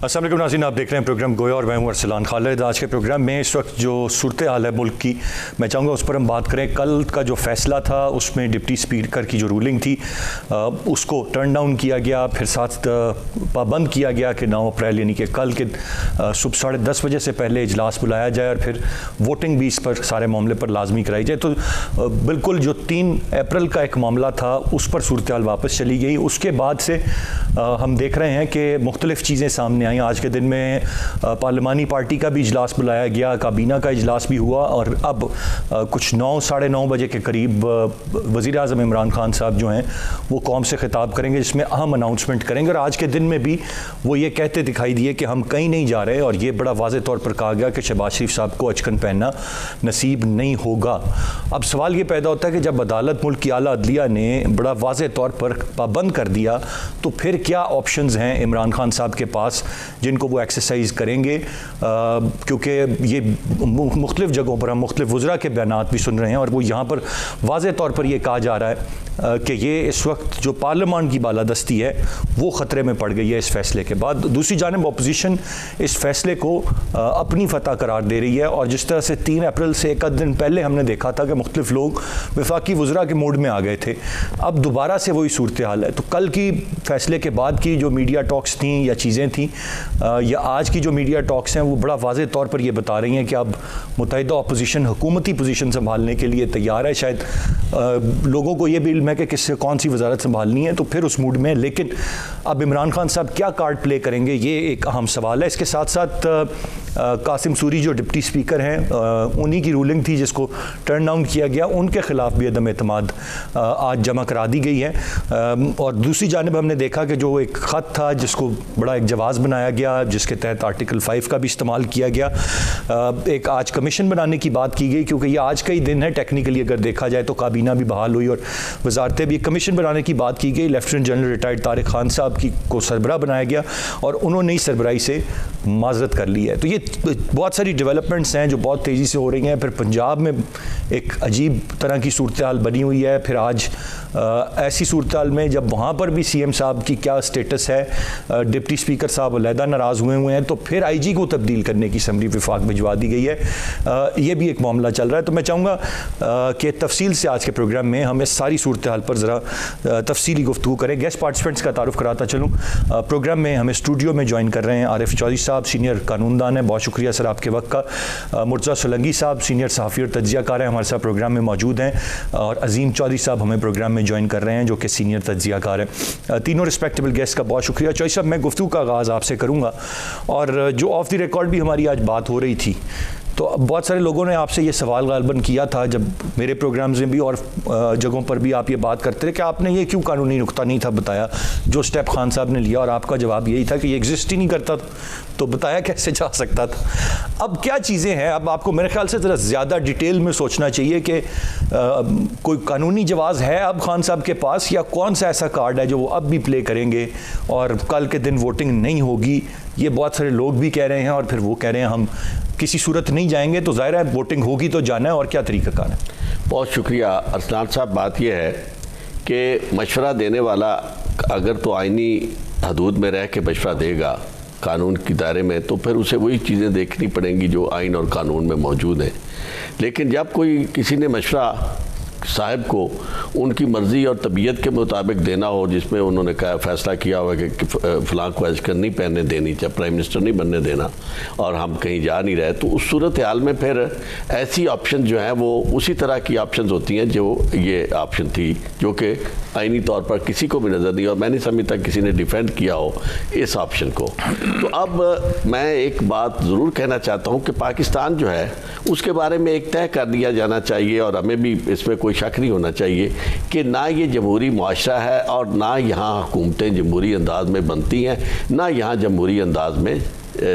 अस्सलाम वालेकुम नाज़रीन, आप देख रहे हैं प्रोग्राम गोया और मैं हूं अरसलान खालिद। आज के प्रोग्राम में इस वक्त जो सूरत हाल है मुल्क की, मैं चाहूँगा उस पर हम बात करें। कल का जो फैसला था उसमें डिप्टी स्पीकर की जो रूलिंग थी उसको टर्न डाउन किया गया, फिर साथ पाबंद किया गया कि 9 अप्रैल यानी कि कल के सुबह 10:30 बजे से पहले इजलास बुलाया जाए और फिर वोटिंग भी इस पर सारे मामले पर लाजमी कराई जाए। तो बिल्कुल जो 3 अप्रैल का एक मामला था उस पर सूरत हाल वापस चली गई। उसके बाद से हम देख रहे हैं कि मुख्तलिफ़ चीज़ें सामने आई। आज के दिन में पार्लिमानी पार्टी का भी इजलास बुलाया गया, काबीना का इजलास भी हुआ और अब कुछ 9 साढ़े 9 बजे के करीब वज़ीर आज़म इमरान खान साहब जो हैं वो कौम से खिताब करेंगे, जिसमें अहम अनाउंसमेंट करेंगे। और आज के दिन में भी वो ये कहते दिखाई दिए कि हम कहीं नहीं जा रहे, और ये बड़ा वाज़े तौर पर कहा गया कि शहबाज शरीफ साहब को अचकन पहनना नसीब नहीं होगा। अब सवाल ये पैदा होता है कि जब अदालत मुल्क की आला अदलिया ने बड़ा वाज़े तौर पर पाबंद कर दिया तो फिर क्या ऑप्शंस हैं इमरान खान साहब के पास जिनको वो एक्सरसाइज करेंगे, क्योंकि ये मुख्तलिफ जगहों पर हम मुख्तलिफ वज़रा के बयानात भी सुन रहे हैं और वो यहाँ पर वाज़े तौर पर ये कहा जा रहा है कि ये इस वक्त जो पार्लियामान की बालादस्ती है वो ख़तरे में पड़ गई है इस फैसले के बाद। दूसरी जानिब अपोजिशन इस फैसले को अपनी फतह करार दे रही है, और जिस तरह से 3 अप्रैल से एक दिन पहले हमने देखा था कि मुख्तलिफ लोग वफाकी वज़रा के मूड में आ गए थे, अब दोबारा से वही सूरत हाल है। तो कल की फैसले के बाद की जो मीडिया टॉक्स थी या चीज़ें थी या आज की जो मीडिया टॉक्स हैं वो बड़ा वाज़े तौर पर यह बता रही हैं कि अब मुत्तहिदा अपोजिशन हुकूमती पोजीशन संभालने के लिए तैयार है। शायद लोगों को ये भी इल्म है कि किससे कौन सी वजारत संभालनी है, तो फिर उस मूड में। लेकिन अब इमरान खान साहब क्या कार्ड प्ले करेंगे ये एक अहम सवाल है। इसके साथ साथ कासिम सूरी जो डिप्टी स्पीकर हैं उन्हीं की रूलिंग थी जिसको टर्न डाउन किया गया, उनके खिलाफ भी अदम एतमाद आज जमा करा दी गई है। और दूसरी जानिब हमने देखा कि जो एक ख़त था जिसको बड़ा एक जवाज़ बनाया गया, जिसके तहत आर्टिकल 5 का भी इस्तेमाल किया गया। एक आज कमीशन बनाने की बात की गई, क्योंकि ये आज का ही दिन है टेक्निकली अगर देखा जाए तो काबीना भी बहाल हुई और वजारतें भी। कमीशन बनाने की बात की गई, lieutenant general retired Tariq Khan साहब को सरबराह बनाया गया और उन्होंने ही सरबराही से माजरत कर ली है। तो ये बहुत सारी डेवलपमेंट्स हैं जो बहुत तेज़ी से हो रही हैं। फिर पंजाब में एक अजीब तरह की सूरत हाल बनी हुई है। फिर आज ऐसी सूरत हाल में जब वहाँ पर भी सीएम साहब की क्या स्टेटस है, डिप्टी स्पीकर साहब अलहदा नाराज़ हुए हैं, तो फिर आईजी को तब्दील करने की समरी विफाक भिजवा दी गई है। ये भी एक मामला चल रहा है। तो मैं चाहूँगा कि तफसील से आज के प्रोग्राम में हम इस सारी सूरत हाल पर ज़रा तफसीली गुफ्तगू करें। गेस्ट पार्टिसिपेंट्स का तारुफ कराता चलूँ। प्रोग्राम में हमें स्टूडियो में ज्वाइन कर रहे हैं आरिफ चौधरी साहब, सीनियर कानूनदान है, बहुत शुक्रिया सर आपके वक्त का। मुर्तज़ा सोलंकी साहब सीनियर सहाफ़ी और तज्ज़ियाकार हैं, हमारे साथ प्रोग्राम में मौजूद हैं। और अजीम चौधरी साहब हमें प्रोग्राम में ज्वाइन कर रहे हैं जो कि सीनियर तज्ज़ियाकार हैं। तीनों रिस्पेक्टेबल गेस्ट का बहुत शुक्रिया। चौधरी साहब, मैं गुफ्तगू का आगाज़ आपसे करूँगा, और जो ऑफ द रिकॉर्ड भी हमारी आज बात हो रही थी तो बहुत सारे लोगों ने आपसे ये सवाल गालबन किया था, जब मेरे प्रोग्राम्स में भी और जगहों पर भी आप ये बात करते रहे कि आपने ये क्यों कानूनी नुक्ता नहीं था बताया जो स्टेप खान साहब ने लिया, और आपका जवाब यही था कि ये एग्जिस्ट ही नहीं करता तो बताया कैसे जा सकता था। अब क्या चीज़ें हैं, अब आपको मेरे ख्याल से ज़रा ज़्यादा डिटेल में सोचना चाहिए कि कोई कानूनी जवाज़ है अब खान साहब के पास, या कौन सा ऐसा कार्ड है जो वो अब भी प्ले करेंगे और कल के दिन वोटिंग नहीं होगी। ये बहुत सारे लोग भी कह रहे हैं और फिर वो कह रहे हैं हम किसी सूरत नहीं जाएंगे, तो ज़ाहिर है वोटिंग होगी तो जाना है, और क्या तरीक़ाकार है। बहुत शुक्रिया अरसलान साहब। बात यह है कि मशवरा देने वाला अगर तो आइनी हदूद में रह के मशवरा देगा कानून के दायरे में, तो फिर उसे वही चीज़ें देखनी पड़ेंगी जो आइन और कानून में मौजूद हैं। लेकिन जब कोई किसी ने मशवरा साहब को उनकी मर्ज़ी और तबीयत के मुताबिक देना हो, जिसमें उन्होंने कहा फैसला किया हुआ कि फ़लाँ को अजकन नहीं पहनने देनी, चाहे प्राइम मिनिस्टर नहीं बनने देना, और हम कहीं जा नहीं रहे, तो उस सूरत हाल में फिर ऐसी ऑप्शन जो हैं वो उसी तरह की ऑप्शन होती हैं जो ये ऑप्शन थी, जो कि आइनी तौर पर किसी को भी नज़र नहीं, और मैं नहीं समझता किसी ने डिफेंड किया हो इस ऑप्शन को। तो अब मैं एक बात ज़रूर कहना चाहता हूँ कि पाकिस्तान जो है उसके बारे में एक तय कर दिया जाना चाहिए, और हमें भी इसमें कोई शक नहीं होना चाहिए कि ना ये जमहूरी मुआशरा है और ना यहाँ हुकूमतें जमहूरी अंदाज में बनती हैं, ना यहाँ जमहूरी अंदाज में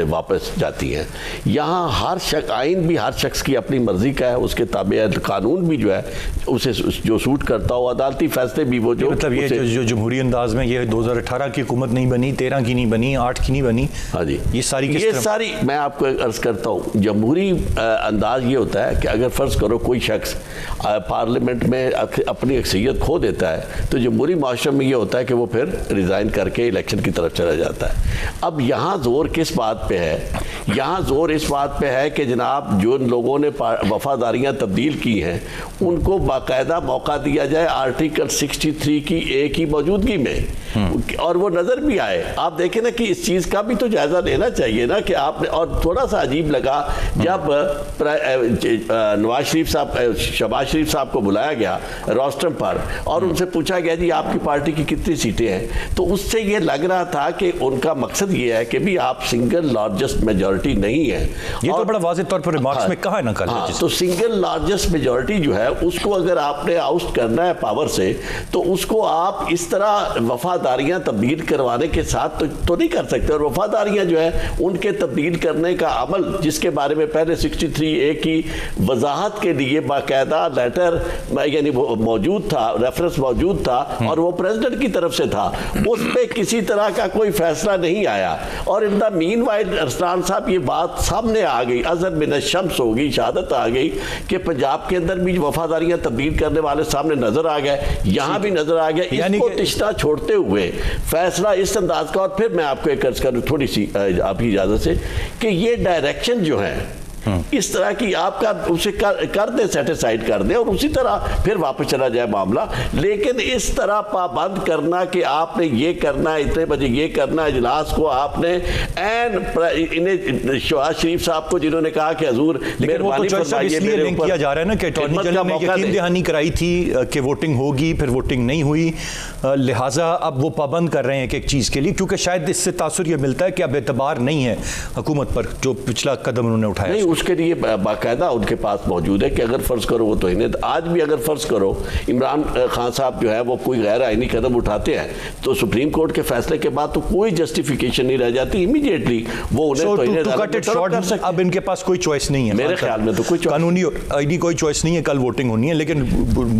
वापस जाती हैं। यहाँ हर शख्स, आइन भी हर शख्स की अपनी मर्जी का है, उसके ताबे कानून भी जो है उसे जो सूट करता हो, अदालती फैसले भी वो जो मतलब ये जो जमहूरी अंदाज में ये 2018 की हुकूमत नहीं बनी, 13 की नहीं बनी, 8 की नहीं बनी। हाँ जी, ये सारी मैं आपको अर्ज करता हूँ, जमहूरी अंदाज ये होता है कि अगर फ़र्ज़ करो कोई शख्स पार्लियामेंट में अपनी अक्सरियत खो देता है तो जमहूरी माशरे में ये होता है कि वो फिर रिज़ाइन करके इलेक्शन की तरफ चला जाता है। अब यहाँ ज़ोर किस बात पे है? यहाँ ज़ोर इस बात पे है कि जनाब जो लोगों ने वफादारियाँ तब्दील की हैं उनको बाकायदा मौका दिया जाए आर्टिकल 63 की ए की मौजूदगी में, और वो नज़र भी आए। आप देखें ना कि इस चीज़ का भी तो जायज़ा लेना चाहिए ना कि आपने, और थोड़ा सा अजीब लगा जब नवाज शरीफ साहब, शहबाज शरीफ साहब को बुलाया गया रोस्टम पर और उनसे पूछा गया जी आपकी पार्टी की कितनी सीटें हैं, तो उससे ये लग रहा था कि उनका मकसद ये है कि भी आप सिंगल लार्जेस्ट मेजॉरिटी नहीं है। ये तो बड़ा वाज़ेह तौर पर रिमार्क्स में कहा है ना कल। तो सिंगल लार्जेस्ट मेजॉरिटी जो है उसको अगर आपने आउस्ट करना है पावर से, तो उसको आप इस तरह वफादारियां तब्दील करवाने के साथ तो नहीं कर सकते। और वफादारियां जो है उनके तब्दील करने का अमल, जिसके बारे में पहले 63A की वजाहत के लिए बाकायदा लेटर यानी मौजूद था, रेफरेंस मौजूद था और वो प्रेसिडेंट की तरफ से था, उस पर किसी तरह का कोई फैसला नहीं आया। और in the mean while Arsalan साहब ये बात सामने आ गई, अज़र मिन शम्स हो गई, शहादत आ गई कि पंजाब के अंदर भी वफादारियां तब्दील करने वाले सामने नजर आ गए, यहाँ भी नजर आ गया। इसको तिश्ता छोड़ते हुए फैसला इस अंदाज का, और फिर मैं आपको एक अर्ज करूँ थोड़ी सी आपकी इजाजत से, कि ये डायरेक्शन जो है इस तरह की आपका उसे कर दे, सेटिसाइड कर दे और उसी तरह फिर वापस चला जाए मामला। लेकिन इस तरह पाबंद करना कि आपने ये करना है, इतने बजे ये करना है, इजलास को आपने इन्हें शहबाज शरीफ साहब को जिन्होंने कहा कि हजूर मेहरबानी फरमाइए, इसलिए लिंक किया जा रहा है ना कि अटॉर्नी जनरल ने यकीन दहानी कराई थी कि वोटिंग होगी, फिर वोटिंग नहीं हुई, लिहाजा अब वो पाबंद कर रहे हैं कि एक चीज़ के लिए, क्योंकि शायद इससे तासुर यह मिलता है कि अब एतबार नहीं है हुकूमत पर जो पिछला कदम उन्होंने उठाया। उसके लिए बाकायदा उनके पास मौजूद है कि अगर फ़र्ज़ करो वो तो इन्हें, आज भी अगर फ़र्ज़ करो इमरान खान साहब जो है वो कोई गैर आइनी कदम उठाते हैं तो सुप्रीम कोर्ट के फैसले के बाद तो कोई जस्टिफिकेशन नहीं रह जाती, इमीडिएटली वो उन्हें अब इनके पास कोई चॉइस नहीं है मेरे ख्याल में, तो कोई कानूनी आईडी कोई चॉइस नहीं है। कल वोटिंग होनी है लेकिन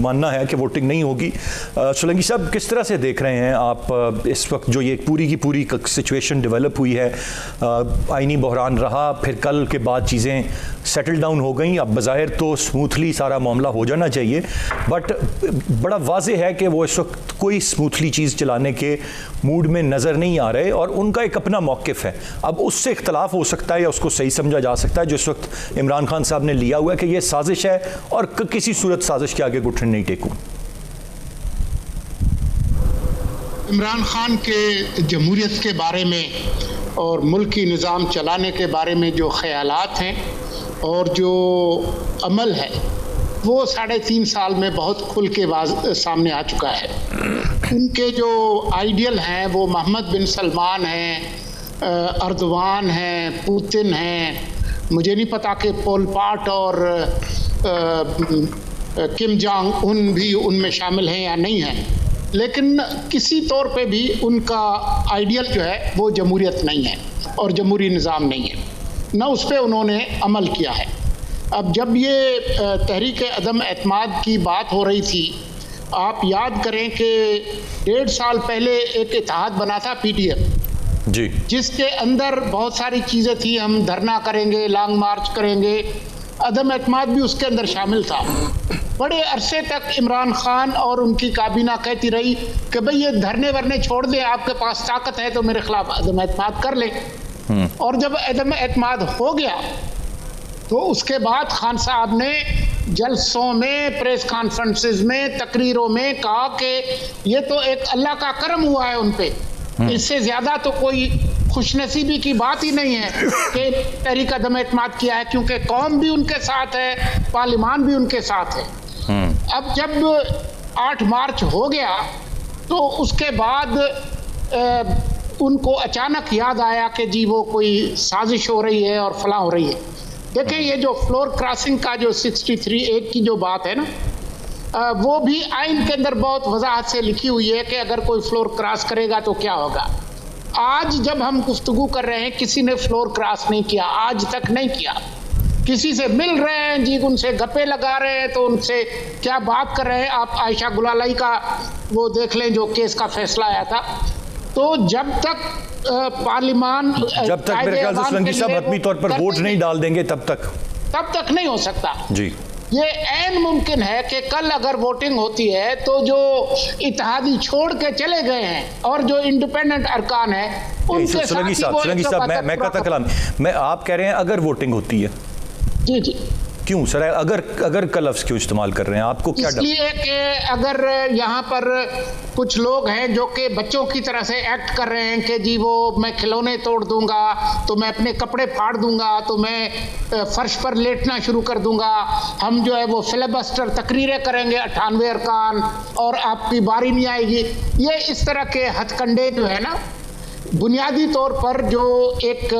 मानना है कि वोटिंग नहीं होगी। सोलंकी साहब किस तरह से देख रहे हैं आप इस वक्त जो ये पूरी की पूरी सिचुएशन डेवलप हुई है, आईनी बहरान रहा, फिर कल के बाद चीज़ें सेटल डाउन हो गई, अब बज़ाहिर तो स्मूथली सारा मामला हो जाना चाहिए, बट बड़ा वाज़ेह है कि वो इस वक्त कोई स्मूथली चीज़ चलाने के मूड में नज़र नहीं आ रहे और उनका एक अपना मौक़िफ़ है। अब उससे इख्तलाफ हो सकता है या उसको सही समझा जा सकता है जो इस वक्त इमरान खान साहब ने लिया हुआ है कि ये साजिश है और किसी सूरत साजिश के आगे घुटने नहीं टेकूं। इमरान खान के जमहूरियत के बारे में और मुल्की निज़ाम चलाने के बारे में जो ख़यालात हैं और जो अमल है वो 3.5 साल में बहुत खुल के सामने आ चुका है। उनके जो आइडियल हैं वो मोहम्मद बिन सलमान हैं, अर्दवान हैं, पुतिन हैं, मुझे नहीं पता कि पोल पाट और किम जोंग उन भी उनमें शामिल हैं या नहीं हैं, लेकिन किसी तौर पे भी उनका आइडियल जो है वो जमहूरियत नहीं है और जमहूरी निज़ाम नहीं है, न उस पर उन्होंने अमल किया है। अब जब ये तहरीक अदम एतमाद की बात हो रही थी, आप याद करें कि 1.5 साल पहले एक इत्तेहाद बना था PTF जी, जिसके अंदर बहुत सारी चीज़ें थी, हम धरना करेंगे, लॉन्ग मार्च करेंगे, अदम एतमाद भी उसके अंदर शामिल था। बड़े अरसे तक इमरान खान और उनकी काबीना कहती रही कि भाई ये धरने वरने छोड़ दें, आपके पास ताकत है तो मेरे खिलाफ अदम एतमाद कर लें। और जब अदम एतमाद हो गया तो उसके बाद खान साहब ने जलसों में, प्रेस कॉन्फ्रेंसेस में, तकरीरों में कहा कि ये तो एक अल्लाह का करम हुआ है उन पे, इससे ज़्यादा तो कोई खुशनसीबी की बात ही नहीं है कि तहरीक अदम एतमाद किया है, क्योंकि कौम भी उनके साथ है, पार्लिमान भी उनके साथ है। अब जब 8 मार्च हो गया तो उसके बाद उनको अचानक याद आया कि जी वो कोई साजिश हो रही है और फलां हो रही है। देखिए ये जो फ्लोर क्रॉसिंग का जो 63A की जो बात है ना, वो भी आइन के अंदर बहुत वजाहत से लिखी हुई है कि अगर कोई फ्लोर क्रॉस करेगा तो क्या होगा। आज जब हम गुफ्तगू कर रहे हैं, किसी ने फ्लोर क्रॉस नहीं किया, आज तक नहीं किया। किसी से मिल रहे हैं जी, उनसे गप्पे लगा रहे हैं, तो उनसे क्या बात कर रहे हैं। आप आयशा गुलालाई का वो देख लें जो केस का फैसला आया था। तो जब तक पार्लियामान, जब तक मेरे ख्याल से सोलंकी साहब हतमी तौर पर वोट नहीं डाल देंगे तब तक नहीं हो सकता जी। ये ऐन मुमकिन है कि कल अगर वोटिंग होती है तो जो इत्तेहादी छोड़ के चले गए हैं और जो इंडिपेंडेंट अरकान है उनके सोलंकी साहब मैं कहता कलाम, मैं आप कह रहे हैं अगर वोटिंग होती है, जी जी, क्यों सर? अगर का लफ्ज़ क्यों इस्तेमाल कर रहे हैं? आपको क्या डर? इसलिए कि अगर यहाँ पर कुछ लोग हैं जो कि बच्चों की तरह से एक्ट कर रहे हैं कि जी वो मैं खिलौने तोड़ दूंगा, तो मैं अपने कपड़े फाड़ दूंगा, तो मैं फर्श पर लेटना शुरू कर दूंगा, हम जो है वो फिलिबस्टर तकरीरें करेंगे 98 अरकान और आपकी बारी नहीं आएगी। ये इस तरह के हथकंडे जो है ना, बुनियादी तौर पर जो एक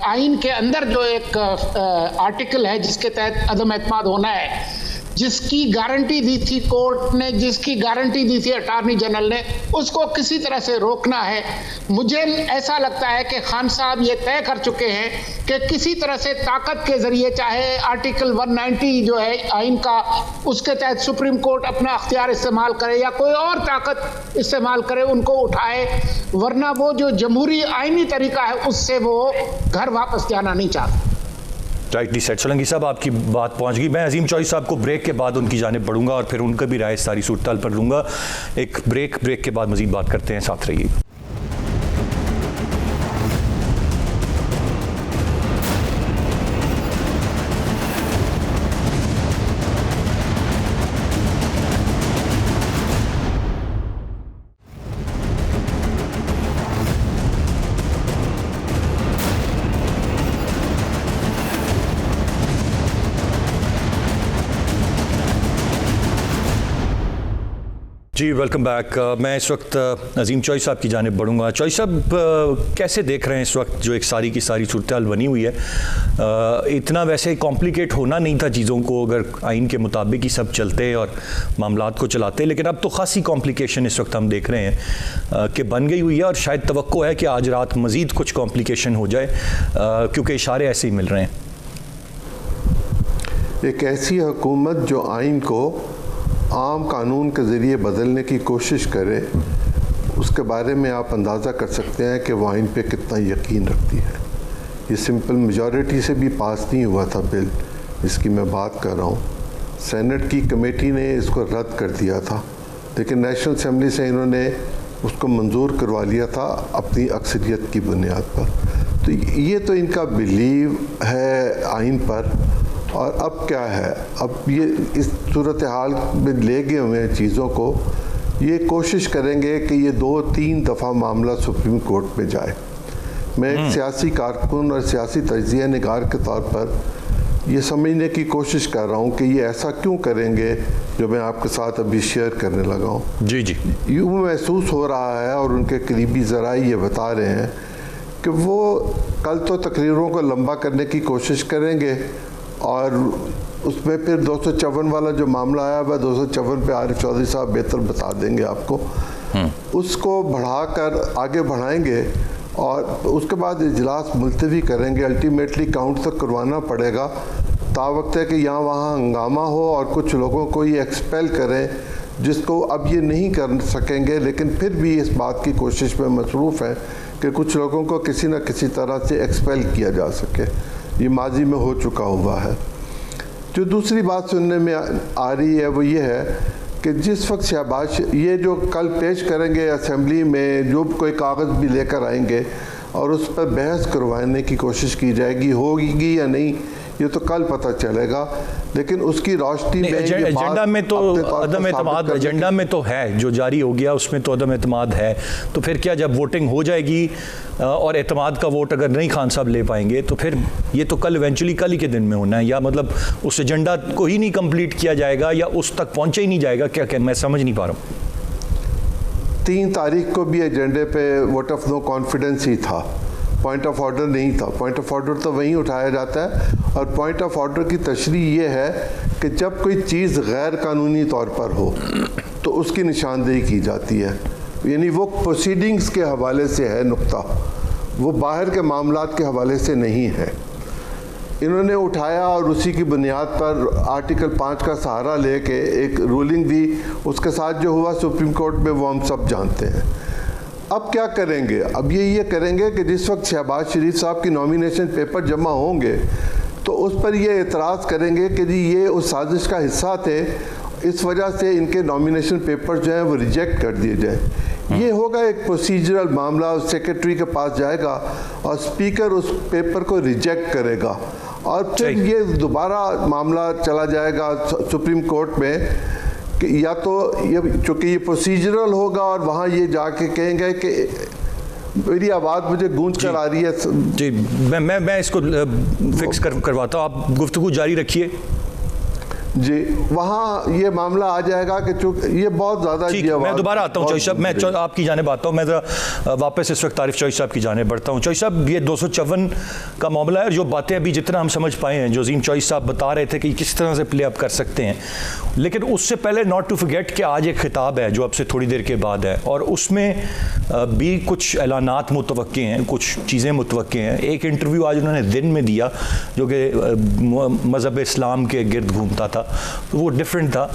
आइन के अंदर जो एक आर्टिकल है जिसके तहत अदम एतमाद होना है, जिसकी गारंटी दी थी कोर्ट ने, जिसकी गारंटी दी थी अटॉर्नी जनरल ने, उसको किसी तरह से रोकना है। मुझे ऐसा लगता है कि खान साहब ये तय कर चुके हैं कि किसी तरह से ताकत के जरिए, चाहे आर्टिकल 190 जो है आइन का, उसके तहत सुप्रीम कोर्ट अपना अख्तियार इस्तेमाल करे या कोई और ताकत इस्तेमाल करे, उनको उठाए, वरना वो जो जमहूरी आइनी तरीका है उससे वो घर वापस जाना नहीं चाहते। Rightly set. सोलंकी साहब आपकी बात पहुंच गई। मैं अजीम चौधरी साहब को ब्रेक के बाद उनकी जानिब बढ़ूंगा और फिर उनका भी राय सारी सूरत पर लूंगा। एक ब्रेक के बाद मजीद बात करते हैं, साथ रहिए। जी वेलकम बैक। मैं इस वक्त अजीम चौधरी साहब की जानिब बढ़ूंगा। चौधरी साहब कैसे देख रहे हैं इस वक्त जो एक सारी की सारी सूरत हाल बनी हुई है? इतना वैसे कॉम्प्लिकेट होना नहीं था चीज़ों को, अगर आइन के मुताबिक ही सब चलते और मामलात को चलाते, लेकिन अब तो खासी कॉम्प्लिकेशन इस वक्त हम देख रहे हैं कि बन गई हुई है और शायद तवक्को है कि आज रात मज़ीद कुछ कॉम्प्लिकेशन हो जाए, क्योंकि इशारे ऐसे ही मिल रहे हैं। एक ऐसी हुकूमत जो आइन को आम कानून के ज़रिए बदलने की कोशिश करे, उसके बारे में आप अंदाज़ा कर सकते हैं कि वो आइन पे कितना यकीन रखती है। ये सिंपल मेजॉरिटी से भी पास नहीं हुआ था बिल जिसकी मैं बात कर रहा हूँ। सेनेट की कमेटी ने इसको रद्द कर दिया था, लेकिन नेशनल असेंबली से इन्होंने उसको मंजूर करवा लिया था अपनी अक्सरियत की बुनियाद पर। तो ये तो इनका बिलीव है आइन पर। और अब क्या है, अब ये इस सूरत हाल में ले गए हुए हैं चीज़ों को, ये कोशिश करेंगे कि ये 2-3 दफ़ा मामला सुप्रीम कोर्ट में जाए। मैं एक सियासी कारकुन और सियासी तजिया निगार के तौर पर ये समझने की कोशिश कर रहा हूँ कि ये ऐसा क्यों करेंगे जो मैं आपके साथ अभी शेयर करने लगा हूँ। जी जी, यूँ महसूस हो रहा है और उनके करीबी ज़राए ये बता रहे हैं कि वो कल तो तकरीरों को लंबा करने की कोशिश करेंगे और उसमें फिर 254 वाला जो मामला आया वह 254 पे आरिफ चौधरी साहब बेहतर बता देंगे आपको, उसको बढ़ाकर आगे बढ़ाएंगे और उसके बाद इजलास मुलतवी करेंगे। अल्टीमेटली काउंट तो करवाना पड़ेगा, तावक्त है कि यहाँ वहाँ हंगामा हो और कुछ लोगों को ये एक्सपेल करें, जिसको अब ये नहीं कर सकेंगे, लेकिन फिर भी इस बात की कोशिश में मसरूफ़ हैं कि कुछ लोगों को किसी न किसी तरह से एक्सपेल किया जा सके। ये माजी में हो चुका हुआ है। जो दूसरी बात सुनने में आ रही है वो ये है कि जिस वक्त शहबाज ये जो कल पेश करेंगे असेंबली में, जो कोई कागज़ भी लेकर आएंगे और उस पर बहस करवाने की कोशिश की जाएगी, होगी या नहीं ये तो कल पता चलेगा, लेकिन उसकी रोशनी में एजेंडा में तो अदम एतमाद, एजेंडा में तो है जो जारी हो गया उसमें तो अदम एतमाद है। तो फिर क्या जब वोटिंग हो जाएगी और एतमाद का वोट अगर नहीं खान साहब ले पाएंगे तो फिर ये तो कल इवेंचुअली कल ही के दिन में होना है, या मतलब उस एजेंडा को ही नहीं कंप्लीट किया जाएगा या उस तक पहुंचे ही नहीं जाएगा? क्या मैं समझ नहीं पा रहा हूँ। 3 तारीख को भी एजेंडे पे वोट ऑफ नो कॉन्फिडेंस ही था, पॉइंट ऑफ ऑर्डर नहीं था। पॉइंट ऑफ ऑर्डर तो वहीं उठाया जाता है और पॉइंट ऑफ ऑर्डर की तशरीह ये है कि जब कोई चीज़ गैर कानूनी तौर पर हो तो उसकी निशानदेही की जाती है। यानी वो प्रोसीडिंग्स के हवाले से है नुक्ता, वो बाहर के मामलात के हवाले से नहीं है। इन्होंने उठाया और उसी की बुनियाद पर आर्टिकल 5 का सहारा लेके एक रूलिंग दी। उसके साथ जो हुआ सुप्रीम कोर्ट में वो हम सब जानते हैं। अब क्या करेंगे? अब ये करेंगे कि जिस वक्त शहबाज शरीफ साहब की नॉमिनेशन पेपर जमा होंगे तो उस पर ये एतराज़ करेंगे कि जी ये उस साजिश का हिस्सा थे, इस वजह से इनके नॉमिनेशन पेपर जो हैं वो रिजेक्ट कर दिए जाए। ये होगा एक प्रोसीजरल मामला, सेक्रेटरी के पास जाएगा और स्पीकर उस पेपर को रिजेक्ट करेगा और फिर ये दोबारा मामला चला जाएगा सुप्रीम कोर्ट में कि या तो ये चूँकि ये प्रोसीजरल होगा और वहाँ ये जाके कहेंगे कि मेरी आवाज़ मुझे गूंज कर आ रही है जी, मैं इसको फिक्स करवाता हूँ, आप गुफ्तगू जारी रखिए जी। वहाँ ये मामला आ जाएगा कि चूँकि ये बहुत ज़्यादा, मैं दोबारा आता हूँ चौधरी साहब, मैं आपकी जाने आता हूँ, मैं ज़रा वापस इस वक्त तारिफ चौधरी साहब की जाने बढ़ता हूँ। चौधरी साहब, ये 254 का मामला है और जो बातें अभी जितना हम समझ पाए हैं, जो अजीम चौधरी साहब बता रहे थे कि किस तरह से प्ले अप कर सकते हैं, लेकिन उससे पहले नॉट टू फॉरगेट कि आज एक खिताब है जो अब से थोड़ी देर के बाद है और उसमें भी कुछ ऐलानात मुतवक्के हैं, कुछ चीज़ें मुतवक्के हैं। एक इंटरव्यू आज उन्होंने दिन में दिया जो कि मज़हब इस्लाम के गिर्द घूमता था, तो वो डिफरेंट था।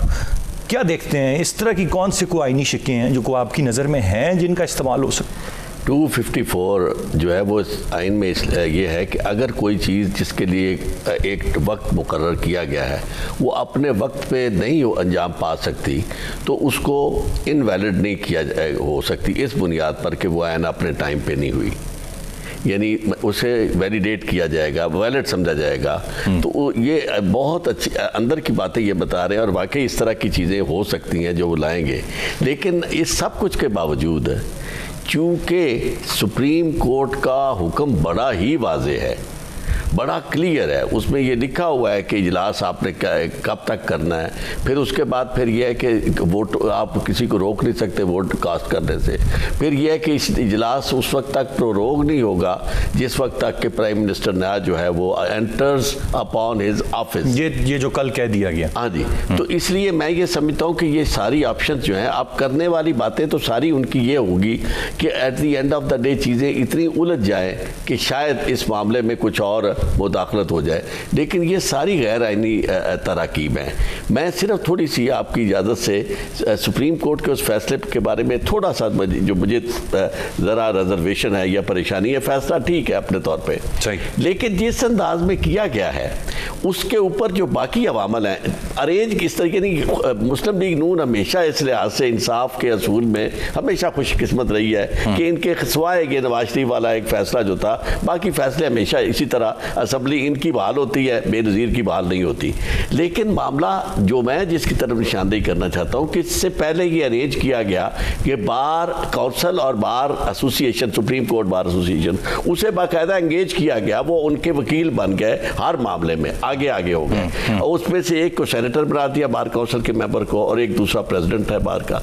क्या देखते हैं इस तरह की कौन से कोई आइनी शिकें हैं जो को आपकी नज़र में हैं जिनका इस्तेमाल हो सकता? 254 जो है वो इस आइन में ये है कि अगर कोई चीज़ जिसके लिए एक वक्त मुकर्रर किया गया है वो अपने वक्त पे नहीं अंजाम पा सकती तो उसको इनवैलिड नहीं किया हो सकती इस बुनियाद पर कि वो आइन अपने टाइम पे नहीं हुई, यानी उसे वैलिडेट किया जाएगा, वैलिड समझा जाएगा। तो ये बहुत अच्छी अंदर की बातें ये बता रहे हैं और वाकई इस तरह की चीज़ें हो सकती हैं जो वो लाएंगे। लेकिन इस सब कुछ के बावजूद चूँकि सुप्रीम कोर्ट का हुक्म बड़ा ही वाज़ेह है, बड़ा क्लियर है, उसमें ये लिखा हुआ है कि इजलास आपने कब तक करना है, फिर उसके बाद फिर यह है कि वोट आप किसी को रोक नहीं सकते वोट कास्ट करने से, फिर यह है कि इस इजलास उस वक्त तक प्रोरोग नहीं होगा जिस वक्त तक कि प्राइम मिनिस्टर नया जो है वो एंटर्स अपॉन हिज ऑफिस, ये जो कल कह दिया गया। हाँ जी, तो इसलिए मैं ये समझता हूँ कि ये सारी ऑप्शन जो हैं आप करने वाली बातें तो सारी उनकी ये होगी कि at the end of the day चीज़ें इतनी उलझ जाए कि शायद इस मामले में कुछ और मुदाखलत हो जाए, लेकिन ये सारी गैर आइनी तराकीब हैं। मैं सिर्फ थोड़ी सी आपकी इजाज़त से सुप्रीम कोर्ट के उस फैसले के बारे में थोड़ा सा जो मुझे ज़रा रिजर्वेशन है या परेशानी है, फैसला ठीक है अपने तौर पे, लेकिन जिस अंदाज में किया गया है उसके ऊपर जो बाकी अवामल हैं अरेंज किस तरीके नहीं। मुस्लिम लीग नून हमेशा इस लिहाज से इंसाफ के असूल में हमेशा खुशकिस्मत रही है कि इनके खसवाए ये नवाज शरीफ वाला एक फ़ैसला जो था, बाकी फ़ैसले हमेशा इसी तरह असम्बली इनकी बहाल होती है, बेनज़ीर की बहाल नहीं होती। लेकिन मामला जो मैं जिसकी तरफ निशानदेही करना चाहता हूँ कि इससे पहले ये अरेंज किया गया कि बार काउंसिल और bar association, supreme court bar association, उसे बाकायदा एंगेज किया गया, वो उनके वकील बन गए, हर मामले में आगे आगे हो गए। उसमें से एक को सेनेटर बना दिया बार काउंसिल के मेंबर को और एक दूसरा प्रेसिडेंट है बार का।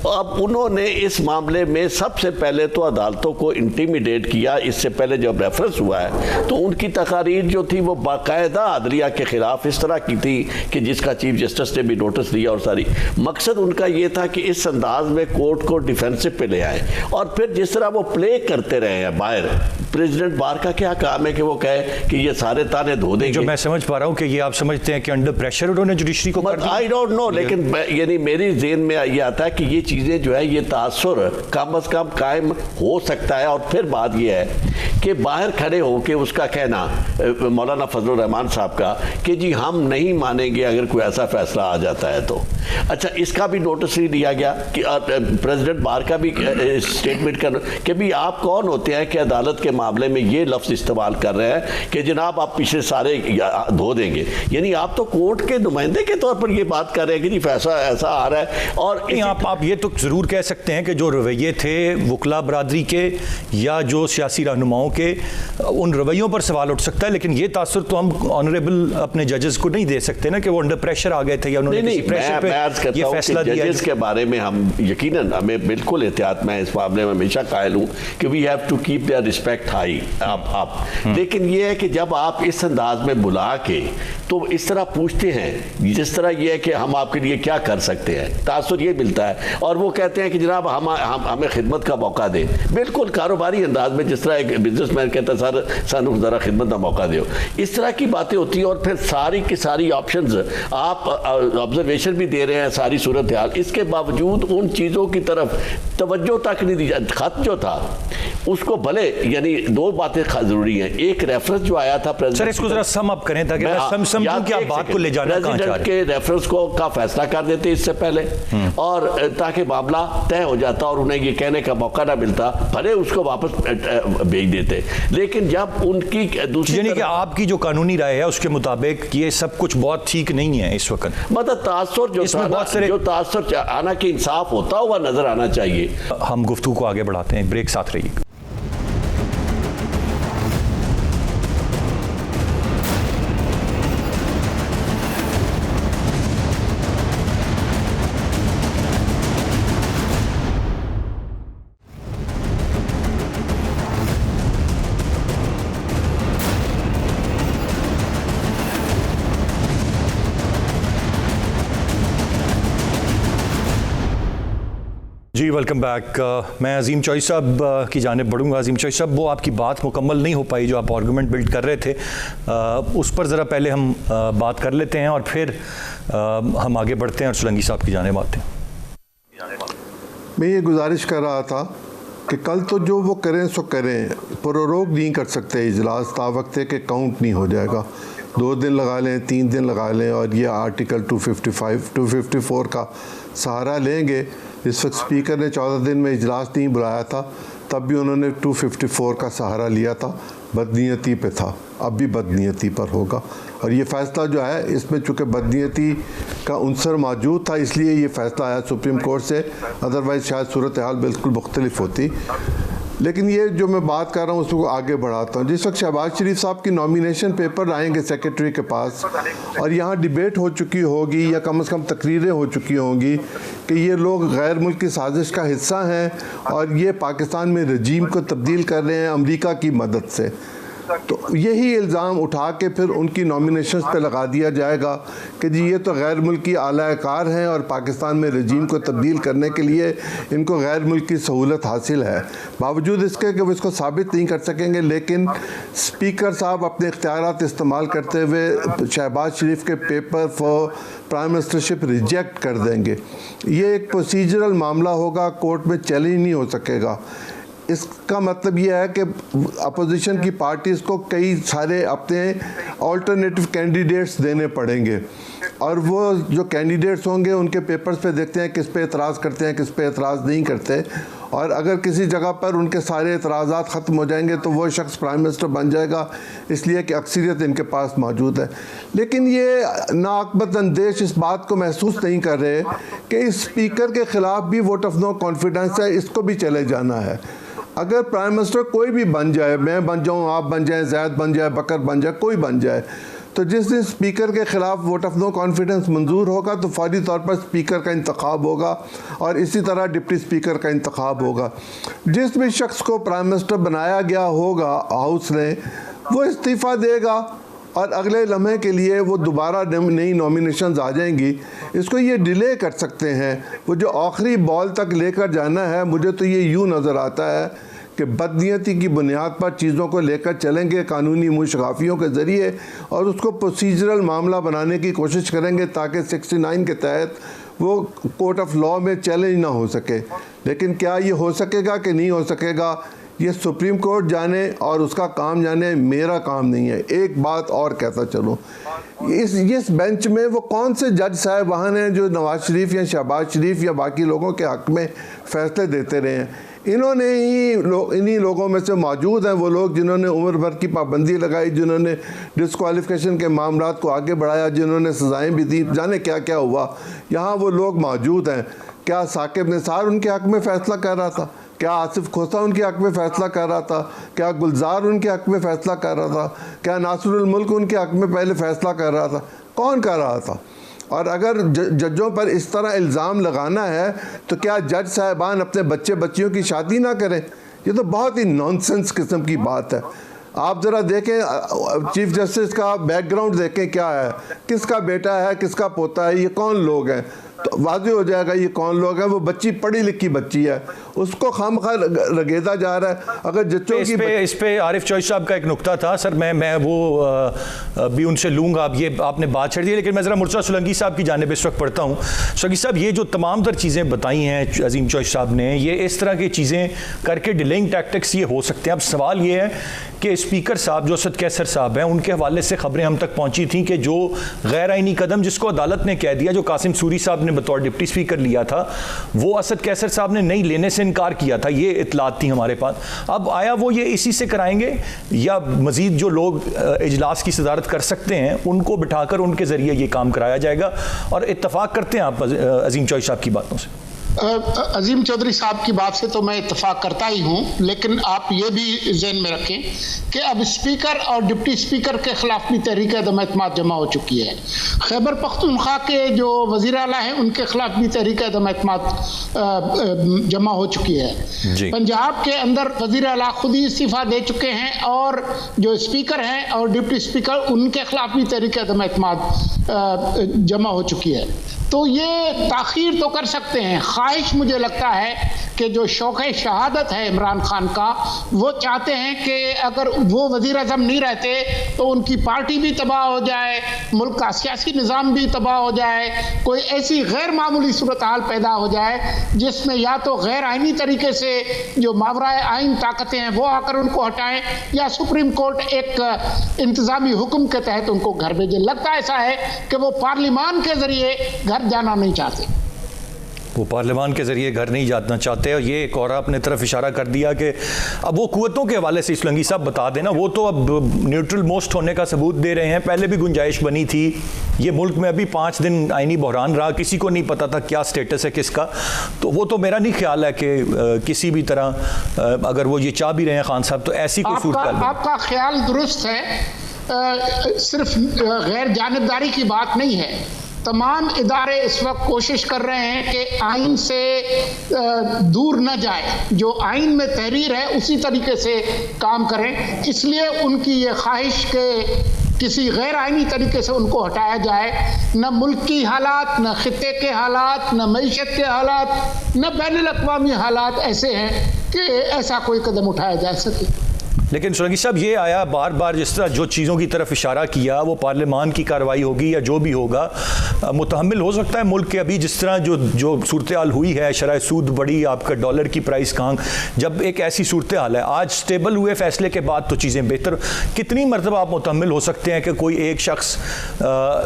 अब उन्होंने इस मामले में सबसे पहले तो अदालतों को इंटिमिडेट किया। इससे पहले जब रेफरेंस हुआ है तो उनकी तकारीर जो थी वो बाकायदा अदलिया के खिलाफ इस तरह की थी कि जिसका चीफ जस्टिस ने भी नोटिस दिया और सारी मकसद उनका ये था कि इस अंदाज में कोर्ट को डिफेंसिव पे ले आए और फिर जिस तरह वो प्ले करते रहे हैं बाहर। प्रेसिडेंट बार का क्या काम है कि वो कहे कि ये सारे ताने धो देंगे। जो मैं समझ पा रहा हूँ कि ये आप समझते हैं कि अंडर प्रेशर उन्होंने जुडिशरी को कर दिया। आई डोंट नो, लेकिन यानी मेरी ज़हन में ये आता है कि ये चीज़ें जो है ये तासुर कम अज़ कम कायम हो सकता है। और फिर बात ये है कि बाहर खड़े होकर उसका कहना मौलाना फजलुर रहमान साहब का कि जी हम नहीं मानेंगे अगर कोई ऐसा फैसला आ जाता है तो। अच्छा, इसका भी नोटिस नहीं दिया गया कि प्रेसिडेंट बार का भी स्टेटमेंट कर कि भी आप कौन होते हैं कि अदालत के मामले में ये लफ्ज़ इस्तेमाल कर रहे हैं कि जनाब आप पिछले सारे धो देंगे। यानी आप तो कोर्ट के नुमाइंदे के तौर पर ये बात कर रहे हैं कि जी फैसला ऐसा आ रहा है। और आप ये तो ज़रूर कह सकते हैं कि जो रवैये थे वकला बरादरी के या जो सियासी रहनुमाओं आपके उन रवैयों पर सवाल उठ सकता है, लेकिन ये तासुर तो हम ऑनरेबल अपने जजेस को नहीं दे सकते ना कि वो अंडर प्रेशर आ गए थे या उन्होंने किसी प्रेशर पे ये फैसला दिया। जजेस के बारे में हम यकीनन हमें बिल्कुल एहतियात, मैं इस मामले में हमेशा कायल हूँ कि we have to keep their respect high आप लेकिन ये है कि जब आप इस अंदाज में बुला के तो इस तरह पूछते हैं, जिस तरह ये है कि हम आपके लिए क्या कर सकते हैं, तासुर ये मिलता है। और वो कहते हैं कि जनाब हमें खिदमत का मौका दें, बिल्कुल कारोबारी अंदाज में, जिस तरह एक बिजनेसमैन कहता है सर सानू ज़रा खिदमत का मौका दो, इस तरह की बातें होती हैं। और फिर सारी की सारी ऑप्शंस आप ऑब्जर्वेशन भी दे रहे हैं, सारी सूरत हाल, इसके बावजूद उन चीज़ों की तरफ तवज्जो तक नहीं दी जाती। खत जो था उसको भले, यानी दो बातें जरूरी हैं, एक रेफरेंस जो आया था प्रेसिडेंट, सर इसको जरा सम अप करें ताकि मैं समझूं कि आप बात को ले जाना कहां चाह रहे हैं। के रेफरेंस को का फैसला कर देते इससे पहले, और ताकि मामला तय हो जाता और उन्हें ये कहने का मौका ना मिलता, भले उसको वापस भेज देते। लेकिन जब उनकी दूसरी, यानी कि आपकी जो कानूनी राय है उसके मुताबिक ये सब कुछ बहुत ठीक नहीं है इस वक्त, मतलब तासुर जो तासुर आना कि इंसाफ होता हुआ नजर आना चाहिए। हम गुफ्तगू को आगे बढ़ाते हैं, ब्रेक साथ रहिए। जी वेलकम बैक। मैं अजीम चौधरी साहब की जानिब बढ़ूंगा। अजीम चौधरी साहब, वो आपकी बात मुकम्मल नहीं हो पाई जो आप आर्गूमेंट बिल्ड कर रहे थे, उस पर ज़रा पहले हम बात कर लेते हैं और फिर हम आगे बढ़ते हैं और सुलंगी साहब की जानिब आते हैं। मैं ये गुजारिश कर रहा था कि कल तो जो वो करें सो करें, प्रोरोग नहीं कर सकते इजलास, तावक्ते के काउंट नहीं हो जाएगा। 2 दिन लगा लें, 3 दिन लगा लें और ये आर्टिकल 255 254 का सहारा लेंगे। इस वक्त स्पीकर ने 14 दिन में इजलास नहीं बुलाया था, तब भी उन्होंने 254 का सहारा लिया था, बदनीयती पे था, अब भी बदनीयती पर होगा। और ये फ़ैसला जो है इसमें चूँकि बदनीयती का उनसर मौजूद था इसलिए ये फ़ैसला आया सुप्रीम कोर्ट से, अदरवाइज़ शायद सूरत हाल बिल्कुल मुख्तलिफ होती। लेकिन ये जो मैं बात कर रहा हूँ उसको आगे बढ़ाता हूँ। जिस वक्त शहबाज शरीफ साहब की नॉमिनेशन पेपर आएंगे सेक्रेटरी के पास और यहाँ डिबेट हो चुकी होगी या कम से कम तकरीरें हो चुकी होंगी कि ये लोग गैर मुल्की साजिश का हिस्सा हैं और ये पाकिस्तान में रजीम को तब्दील कर रहे हैं अमेरिका की मदद से, तो यही इल्ज़ाम उठा के फिर उनकी नॉमिनेशंस पे लगा दिया जाएगा कि जी ये तो गैर मुल्की आलाकार हैं और पाकिस्तान में रजीम को तब्दील करने के लिए इनको गैर मुल्की सहूलत हासिल है। बावजूद इसके कि वो इसको साबित नहीं कर सकेंगे, लेकिन स्पीकर साहब अपने इख्तियारात इस्तेमाल करते हुए शहबाज शरीफ के paper for prime ministership reject कर देंगे। ये एक प्रोसीजरल मामला होगा, कोर्ट में चैलेंज नहीं हो सकेगा। इसका मतलब यह है कि अपोजिशन की पार्टीज़ को कई सारे अपने अल्टरनेटिव कैंडिडेट्स देने पड़ेंगे और वो जो कैंडिडेट्स होंगे उनके पेपर्स पे देखते हैं किस पे एतराज़ करते हैं, किस पे एतराज़ नहीं करते, और अगर किसी जगह पर उनके सारे एतराज़ात ख़त्म हो जाएंगे तो वो शख्स प्राइम मिनिस्टर बन जाएगा, इसलिए कि अक्सरियत इनके पास मौजूद है। लेकिन ये नाअक्बत अंदेश इस बात को महसूस नहीं कर रहे कि इस स्पीकर के ख़िलाफ़ भी वोट ऑफ नो कॉन्फिडेंस है, इसको भी चले जाना है। अगर प्राइम मिनिस्टर कोई भी बन जाए, मैं बन जाऊँ, आप बन जाए, जैद बन जाए, बकर बन जाए, कोई बन जाए, तो जिस दिन स्पीकर के ख़िलाफ़ वोट ऑफ नो कॉन्फिडेंस मंजूर होगा तो फौरी तौर पर स्पीकर का इंतखाब होगा और इसी तरह डिप्टी स्पीकर का इंतखाब होगा। जिस भी शख्स को प्राइम मिनिस्टर बनाया गया होगा हाउस ने, वो इस्तीफ़ा देगा और अगले लम्हे के लिए वो दोबारा नई नॉमिनेशंस आ जाएंगी। इसको ये डिले कर सकते हैं, वो जो आखिरी बॉल तक लेकर जाना है। मुझे तो ये यूँ नज़र आता है कि बदनीयती की बुनियाद पर चीज़ों को लेकर चलेंगे कानूनी मुशगाफियों के ज़रिए और उसको प्रोसीजरल मामला बनाने की कोशिश करेंगे ताकि 69 के तहत वो कोर्ट ऑफ लॉ में चैलेंज ना हो सके। लेकिन क्या ये हो सकेगा कि नहीं हो सकेगा, ये सुप्रीम कोर्ट जाने और उसका काम जाने, मेरा काम नहीं है। एक बात और कहता चलूँ, इस बेंच में वो कौन से जज साहब वहाँ हैं जो नवाज शरीफ या शहबाज शरीफ या बाकी लोगों के हक़ में फ़ैसले देते रहे हैं? इन्होंने ही इन्हीं लोगों में से मौजूद हैं वो लोग जिन्होंने उम्र भर की पाबंदी लगाई, जिन्होंने डिस्क्वालिफिकेशन के मामलात को आगे बढ़ाया, जिन्होंने सज़ाएँ भी दी, जाने क्या क्या हुआ। यहाँ वो लोग मौजूद हैं। क्या साकिब निसार उनके हक़ में फ़ैसला कर रहा था? क्या आसिफ खोसा उनके हक़ में फ़ैसला कर रहा था? क्या गुलजार उनके हक़ में फ़ैसला कर रहा था? क्या नासिरुल मुल्क उनके हक़ में पहले फ़ैसला कर रहा था? कौन कर रहा था? और अगर जजों पर इस तरह इल्ज़ाम लगाना है तो क्या जज साहिबान अपने बच्चे बच्चियों की शादी ना करें? ये तो बहुत ही नॉनसेंस किस्म की बात है। आप ज़रा देखें चीफ जस्टिस का बैकग्राउंड देखें क्या है, किसका बेटा है, किसका पोता है, ये कौन लोग हैं, तो वाज़ेह हो जाएगा ये कौन लोग हैं। वो बच्ची पढ़ी लिखी बच्ची है, उसको खामखा रगेदा जा रहा है। अगर जच्चों की इस पे आरिफ चौधरी साहब का एक नुक्ता था सर, मैं वो भी उनसे लूँगा। अब ये आपने बात छेड़ दी, लेकिन मैं ज़रा मुर्तज़ा सोलंकी साहब की जानिब इस वक्त पढ़ता हूँ। सोलंकी साहब, ये जो तमाम तर चीज़ें बताई हैं अजीम चौधरी साहब ने, ये इस तरह की चीज़ें करके डिलेइंग टैक्टिक्स ये हो सकते हैं। अब सवाल ये है कि स्पीकर साहब जो असद कैसर साहब हैं, उनके हवाले से खबरें हम तक पहुँची थी कि जो गैर आइनी कदम जिसको अदालत ने कह दिया, जो कासिम सूरी साहब ने बतौर डिप्टी स्पीकर लिया था, वो असद कैसर साहब ने नहीं लेने से इनकार किया था। ये इतलात थी हमारे पास। अब आया वो ये इसी से कराएंगे या मजीद जो लोग इजलास की सदारत कर सकते हैं उनको बिठाकर उनके ज़रिए ये काम कराया जाएगा? और इत्तफाक करते हैं आप अजीम चौधरी साहब की बातों से? अजीम चौधरी साहब की बात से तो मैं इत्तफाक करता ही हूँ, लेकिन आप ये भी ज़हन में रखें कि अब स्पीकर और डिप्टी स्पीकर के खिलाफ भी तहरीक अदम एतमाद जमा हो चुकी है। खैबर पख्तूनख्वा के जो वज़ीर आला हैं उनके खिलाफ भी तहरीक अदम एतमाद जमा हो चुकी है। पंजाब के अंदर वज़ीर आला खुद ही इस्तीफ़ा दे चुके हैं और जो स्पीकर हैं और डिप्टी स्पीकर उनके खिलाफ भी तहरीक अदम एतमाद जमा हो चुकी है। तो ये ताख़ीर तो कर सकते हैं। ख्वाहिश मुझे लगता है कि जो शौक़ शहादत है इमरान खान का, वो चाहते हैं कि अगर वो वज़ीर आज़म नहीं रहते तो उनकी पार्टी भी तबाह हो जाए, मुल्क का सियासी निज़ाम भी तबाह हो जाए, कोई ऐसी गैर मामूली सूरत हाल पैदा हो जाए जिसमें या तो गैर आइनी तरीके से जो मावराए आइन ताकतें हैं वो आकर उनको हटाएं, या सुप्रीम कोर्ट एक इंतज़ामी हुक्म के तहत उनको घर भेजे। लगता ऐसा है कि वो पार्लियामान के ज़रिए घर जाना नहीं चाहते। वो पार्लियामान के ज़रिए घर नहीं जाना चाहते। और ये एक और अपने तरफ इशारा कर दिया कि अब वो कुव्वतों के हवाले से सोलंकी साहब बता देना, वो तो अब न्यूट्रल मोस्ट होने का सबूत दे रहे हैं। पहले भी गुंजाइश बनी थी। ये मुल्क में अभी 5 दिन आइनी बहरान रहा, किसी को नहीं पता था क्या स्टेटस है किसका। तो वो तो मेरा नहीं ख्याल है कि किसी भी तरह अगर वो ये चाह भी रहे हैं खान साहब तो ऐसी कोई सूरत। आपका ख्याल दुरुस्त है, सिर्फ गैर जानिबदारी की बात नहीं है। तमाम इदारे इस वक्त कोशिश कर रहे हैं कि आइन से दूर न जाए, जो आइन में तहरीर है उसी तरीके से काम करें। इसलिए उनकी ये ख्वाहिश के किसी गैर आइनी तरीके से उनको हटाया जाए। न मुल्क की हालात, न खित्ते के हालात, न मईशत के हालात, न बैनुल अक़वामी हालात ऐसे हैं कि ऐसा कोई कदम उठाया जा सके। लेकिन सोलंकी साहब, ये आया बार बार जिस तरह जो चीज़ों की तरफ इशारा किया, वो पार्लियामान की कार्रवाई होगी या जो भी होगा, मुतहम्मिल हो सकता है मुल्क के अभी जिस तरह जो सूरत हाल हुई है, शरह सूद बढ़ी, आपका डॉलर की प्राइस कहाँ, जब एक ऐसी सूरत हाल है, आज स्टेबल हुए फैसले के बाद तो चीज़ें बेहतर, कितनी मरतबा आप मुतहम्मिल हो सकते हैं कि कोई एक शख्स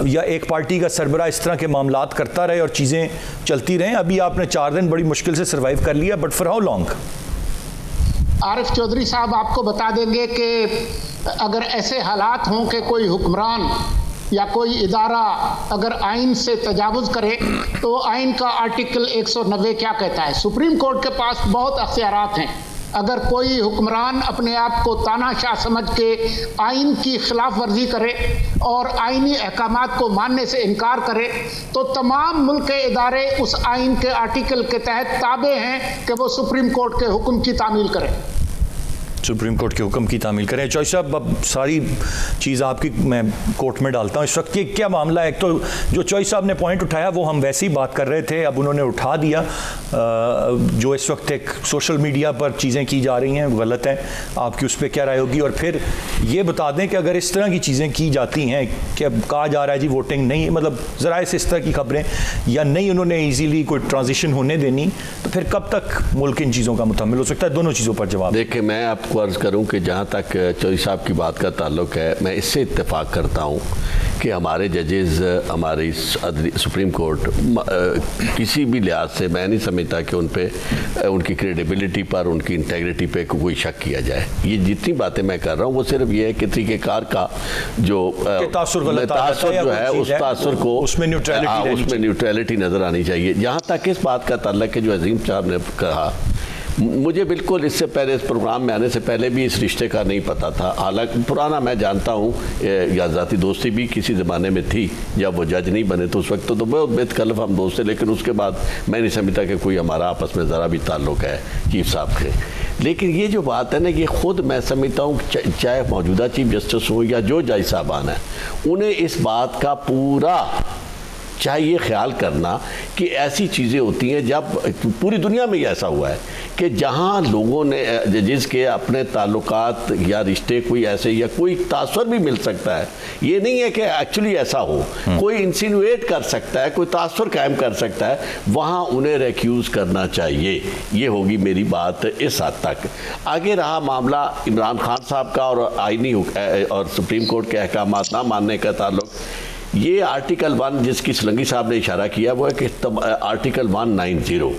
या एक पार्टी का सरबराह इस तरह के मामलात करता रहे और चीज़ें चलती रहें? अभी आपने 4 दिन बड़ी मुश्किल से सर्वाइव कर लिया, but for how long? Arif Chaudhry sahab आपको बता देंगे कि अगर ऐसे हालात हों कि कोई हुक्मरान या कोई इदारा अगर आइन से तजावुज़ करे तो आइन का आर्टिकल 190 क्या कहता है? सुप्रीम कोर्ट के पास बहुत अख्तियारात हैं। अगर कोई हुक्मरान अपने आप को तानाशाह समझ के आइन की खिलाफ वर्जी करे और आइनी अहकामात को मानने से इनकार करे तो तमाम मुल्क के इदारे उस आइन के आर्टिकल के तहत ताबे हैं कि वो सुप्रीम कोर्ट के हुक्म की तामील करें, सुप्रीम कोर्ट के हुक्म की तामील करें। चौधरी साहब, अब सारी चीज़ आपकी मैं कोर्ट में डालता हूँ। इस वक्त ये क्या मामला है? एक तो जो चौधरी साहब ने पॉइंट उठाया वो हम वैसे ही बात कर रहे थे, अब उन्होंने उठा दिया। जो इस वक्त एक सोशल मीडिया पर चीज़ें की जा रही हैं वो गलत हैं, आपकी उस पर क्या राय होगी? और फिर ये बता दें कि अगर इस तरह की चीज़ें की जाती हैं कि अब कहा जा रहा है जी वोटिंग नहीं, मतलब ज़रा से इस तरह की खबरें या नहीं उन्होंने ईजीली कोई ट्रांजिशन होने देनी, तो फिर कब तक मुल्क इन चीज़ों का मुतहम्मिल हो सकता है? दोनों चीज़ों पर जवाब। देखिए, मैं आपको अर्ज़ करूं कि जहां तक चौधरी साहब की बात का ताल्लुक है, मैं इससे इत्तेफाक करता हूं कि हमारे जजेस, हमारी सुप्रीम कोर्ट किसी भी लिहाज से मैं नहीं समझता कि उन पे उनकी क्रेडिबिलिटी पर, उनकी इंटेग्रिटी पे कोई शक किया जाए। ये जितनी बातें मैं कर रहा हूँ वो सिर्फ ये है कि तरीक़ेकार का जो तासुर जो है उस तासुर को उसमें न्यूट्रलिटी नज़र आनी चाहिए। जहाँ तक इस बात का ताल्लुक है जो अजीम साहब ने कहा मुझे बिल्कुल इससे पहले, इस प्रोग्राम में आने से पहले भी इस रिश्ते का नहीं पता था। हालांकि पुराना मैं जानता हूँ, या ज़ाती दोस्ती भी किसी ज़माने में थी जब वो जज नहीं बने, तो उस वक्त तो बहुत बेतकल्लफ हम दोस्त थे, लेकिन उसके बाद मैं नहीं समझता कि कोई हमारा आपस में ज़रा भी ताल्लुक़ है चीफ साहब के। लेकिन ये जो बात है ना, ये ख़ुद मैं समझता हूँ चाहे मौजूदा चीफ जस्टिस हो या जो जज साहबान हैं, उन्हें इस बात का पूरा चाहिए ख्याल करना कि ऐसी चीज़ें होती हैं, जब पूरी दुनिया में ही ऐसा हुआ है कि जहाँ लोगों ने जिसके अपने ताल्लुकात या रिश्ते कोई ऐसे या कोई तासुर भी मिल सकता है, ये नहीं है कि एक्चुअली ऐसा हो, कोई इंसिनुएट कर सकता है, कोई तासुर कायम कर सकता है, वहाँ उन्हें रिक्यूज़ करना चाहिए। ये होगी मेरी बात इस हद तक। आगे रहा मामला इमरान खान साहब का और आईनी और सुप्रीम कोर्ट के अहकामात ना मानने का ताल्लुक, ये आर्टिकल 1 जिसकी सलंगी साहब ने इशारा किया वो है कि आर्टिकल 190,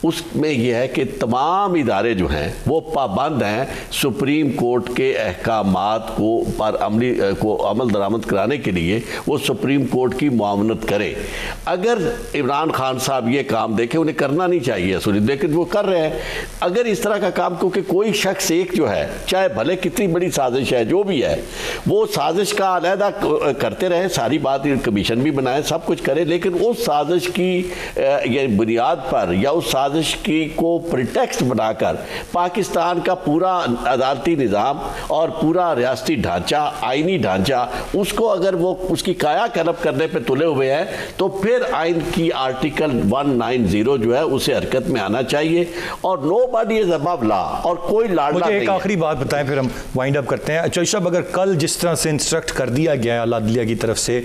उसमें यह है कि तमाम इदारे जो हैं वो पाबंद हैं सुप्रीम कोर्ट के अहकामात को पर अमल दरामद कराने के लिए वो सुप्रीम कोर्ट की मुआवनत करें। अगर इमरान खान साहब ये काम देखें, उन्हें करना नहीं चाहिए सुनी, लेकिन वो कर रहे हैं। अगर इस तरह का काम, क्योंकि कोई शख्स एक जो है, चाहे भले कितनी बड़ी साजिश है जो भी है, वो साजिश का अलहदा करते रहे, सारी बात कमीशन भी बनाए, सब कुछ करे, लेकिन उस साजिश की बुनियाद पर या उस साजिश की को प्रिटेक्स्ट बनाकर पाकिस्तान का पूरा अदालती निज़ाम और पूरा रियासती ढांचा, आइनी ढांचा, उसको अगर वो उसकी काया कलप करने पे तुले हुए हैं, तो फिर आइन की आर्टिकल 190 जो है उसे हरकत में आना चाहिए। और नोबडी इज अबव लॉ, और कोई लाडला नहीं। मुझे एक आखिरी बात बताएं, फिर हम वाइंड अप करते हैं। चौधरी साहब, अगर कल जिस तरह से इंस्ट्रक्ट कर दिया गया अल्लाह दिलिया की तरफ से,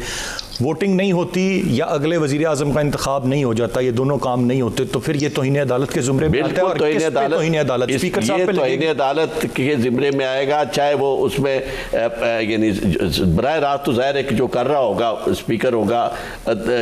वोटिंग नहीं होती या अगले वज़ीर आज़म का इंतखाब नहीं हो जाता, ये दोनों काम नहीं होते, तो फिर ये तौहीन अदालत के ज़ुमरे में आता है। और किस पे तौहीन अदालत? स्पीकर साहब पे तौहीन अदालत के ज़िम्मे में आएगा, चाहे वो उसमें यानी बराह रास्त तो ज़ाहिर है कि जो कर रहा होगा स्पीकर होगा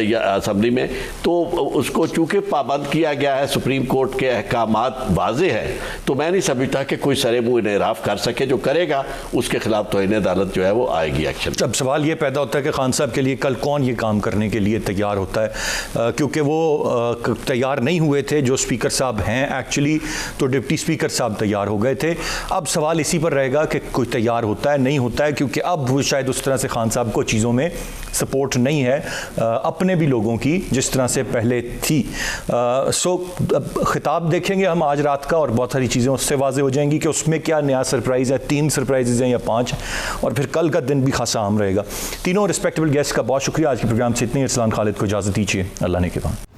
या असम्बली में, तो उसको चूँकि पाबंद किया गया है, सुप्रीम कोर्ट के अहकामात वाज़े हैं, तो मैं नहीं समझता कि कोई सरे मुँह इनराफ़ कर सके। जो करेगा उसके खिलाफ तौहीन अदालत जो है वो आएगी एक्शन। अब सवाल ये पैदा होता है कि खान साहब के लिए कल कौन ये काम करने के लिए तैयार होता है, क्योंकि वो तैयार नहीं हुए थे जो स्पीकर साहब हैं एक्चुअली, तो डिप्टी स्पीकर साहब तैयार हो गए थे। अब सवाल इसी पर रहेगा कि कोई तैयार होता है नहीं होता है, क्योंकि अब वो शायद उस तरह से खान साहब को चीज़ों में सपोर्ट नहीं है अपने भी लोगों की जिस तरह से पहले थी। सो खिताब देखेंगे हम आज रात का, और बहुत सारी चीज़ें उससे वाज़े हो जाएंगी कि उसमें क्या नया सरप्राइज़ है, 3 सरप्राइजेज हैं या 5, और फिर कल का दिन भी खासा अहम रहेगा। तीनों रिस्पेक्टेबल गेस्ट का बहुत शुक्रिया। आज के प्रोग्राम से इतनी। अरसलान खालिद को इजाज़त दीजिए। अल्लाह ने के बाद।